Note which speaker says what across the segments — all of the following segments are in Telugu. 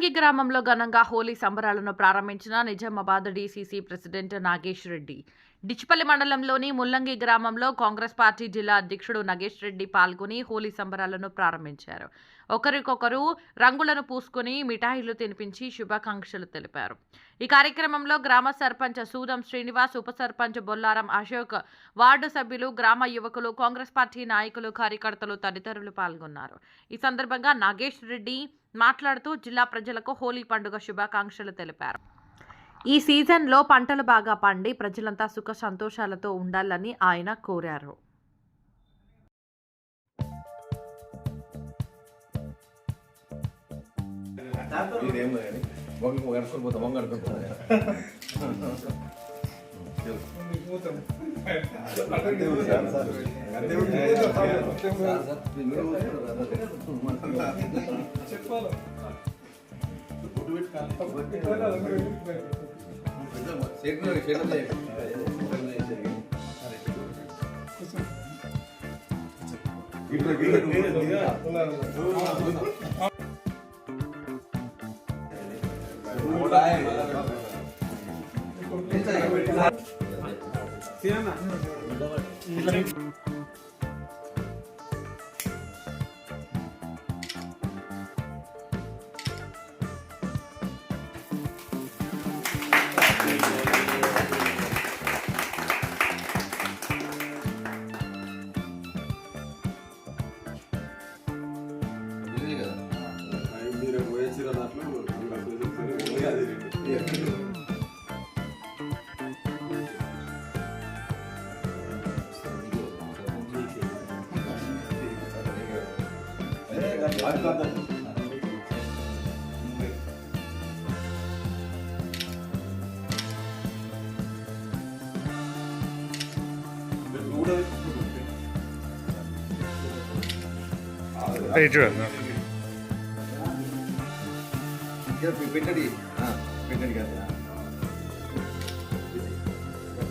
Speaker 1: ముల్లంగి గ్రామంలో ఘనంగా హోలీ సంబరాలను ప్రారంభించిన నిజామాబాద్ డీసీసీ ప్రెసిడెంట్ నాగేష్ రెడ్డి. డిచ్పల్లి మండలంలోని ముల్లంగి గ్రామంలో కాంగ్రెస్ పార్టీ జిల్లా అధ్యక్షుడు నాగేష్ రెడ్డి పాల్గొని హోలీ సంబరాలను ప్రారంభించారు. ఒకరికొకరు రంగులను పూసుకుని మిఠాయిలు తినిపించి శుభాకాంక్షలు తెలిపారు. ఈ కార్యక్రమంలో గ్రామ సర్పంచ్ సూదం శ్రీనివాస్, ఉప సర్పంచ్ బొల్లారం అశోక్, వార్డు సభ్యులు, గ్రామ యువకులు, కాంగ్రెస్ పార్టీ నాయకులు, కార్యకర్తలు తదితరులు పాల్గొన్నారు. ఈ సందర్భంగా నాగేష్ రెడ్డి మాట్లాడుతూ జిల్లా ప్రజలకు హోలీ పండుగ శుభాకాంక్షలు తెలిపారు. ఈ సీజన్లో పంటలు బాగా పండి ప్రజలంతా సుఖ సంతోషాలతో ఉండాలని ఆయన కోరారు.
Speaker 2: పెట్టండి పెట్టండి కదా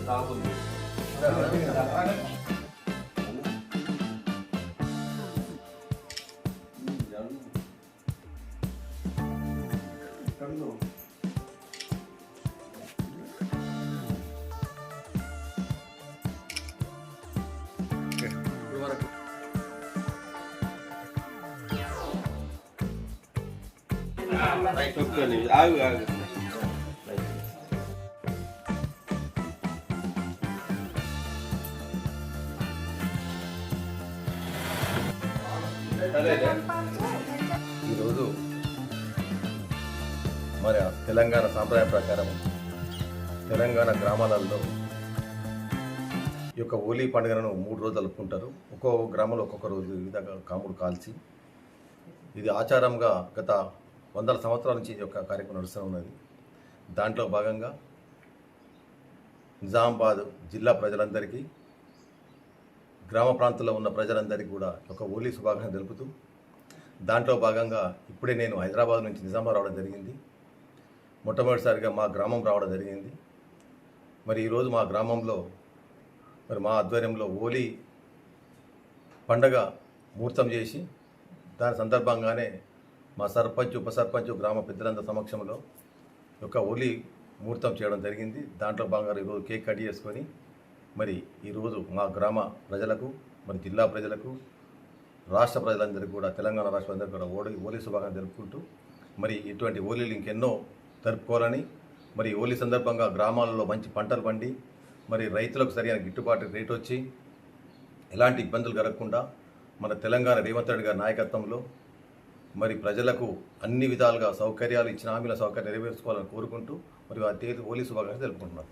Speaker 2: ఆగు ఈరోజు మరి తెలంగాణ సాంప్రదాయం ప్రకారం తెలంగాణ గ్రామాలలో ఈ యొక్క హోలీ పండుగను 3 రోజులు జరుపుకుంటారు. ఒక్కొక్క గ్రామంలో ఒక్కొక్క రోజు విధంగా కాముడు కాల్చి, ఇది ఆచారంగా గత 100 సంవత్సరాల నుంచి ఈ యొక్క కార్యక్రమం నడుస్తూ ఉన్నది. దాంట్లో భాగంగా నిజామాబాద్ జిల్లా ప్రజలందరికీ, గ్రామ ప్రాంతంలో ఉన్న ప్రజలందరికీ కూడా ఒక హోలీ శుభాకాంక్షలు తెలుపుతూ, దాంట్లో భాగంగా ఇప్పుడే నేను హైదరాబాద్ నుంచి నిజామాబాద్ రావడం జరిగింది. మొట్టమొదటిసారిగా మా గ్రామం రావడం జరిగింది. మరి ఈరోజు మా గ్రామంలో మరి మా ఆధ్వర్యంలో హోలీ పండగ ముహూర్తం చేసి, దాని సందర్భంగానే మా సర్పంచ్, ఉప సర్పంచ్, గ్రామ పెద్దలందరి సమక్షంలో ఒక హోలీ ముహూర్తం చేయడం జరిగింది. దాంట్లో భాగంగా ఈరోజు కేక్ కట్ చేసుకొని మరి ఈరోజు మా గ్రామ ప్రజలకు, మరి జిల్లా ప్రజలకు, రాష్ట్ర ప్రజలందరికీ కూడా, తెలంగాణ రాష్ట్ర ప్రజలందరికీ కూడా హోలీ శుభాకాంక్షలు జరుపుకుంటూ, మరి ఇటువంటి హోలీలు ఇంకెన్నో జరుపుకోవాలని, మరి హోలీ సందర్భంగా గ్రామాలలో మంచి పంటలు పండి మరి రైతులకు సరైన గిట్టుబాటు రేటు వచ్చి ఎలాంటి ఇబ్బందులు కలగకుండా మన తెలంగాణ రేవంత్ రెడ్డి గారి నాయకత్వంలో మరి ప్రజలకు అన్ని విధాలుగా సౌకర్యాలు ఇచ్చిన హామీల సౌకర్యం నెరవేర్చుకోవాలని కోరుకుంటూ మరి హోలీ శుభాకాంక్షలు తెలుపుకుంటున్నాను.